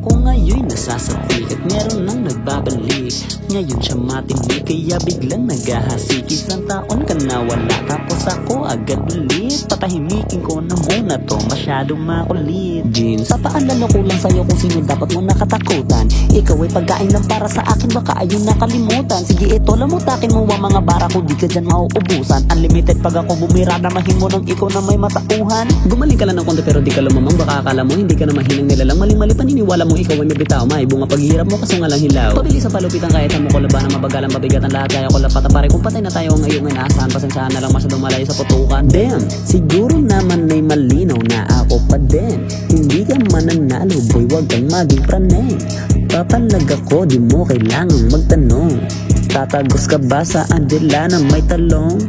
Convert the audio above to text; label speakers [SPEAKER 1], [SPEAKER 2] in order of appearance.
[SPEAKER 1] ko ngayon nasasapik at meron nang nagbabalik. Ngayon siya matinig kaya biglang naghahasik. Isang taon ka na wala tapos ako agad ulit. Patahimikin ko na muna to, masyadong makulit. Jeans, papaalala ko lang sa'yo kung sino dapat mo nakatakutan. Ikaw ay pagkain lang para sa akin, baka ayun nakalimutan. Sige ito, lamutakin mo ang mga bara ko, di ka dyan mauubusan. Unlimited pag ako bumira, damahin mo ng ikaw na may matauhan. Gumaling ka lang ng konti pero di ka lumamang, baka akala mo hindi ka na mahinang nilalang. Mali-mali paniniwala mo ikaw ay mabitaw, may bunga paghihirap mo kaso nga lang hilaw. Pabili sa palupitan kahit sa mo ko laban na mabagalang mabigatan lahat kaya ko lapata pare kung patay na tayo ngayon ay naasahan. Pasensyahan na lang masyadong malayo sa putukan. Damn, siguro naman ay malinaw na ako pa din. Hindi ka mananalo boy, wag kang maging praneng. Papalag ako, di mo kailangang magtanong. Tatagos ka ba sa Angela na may talong?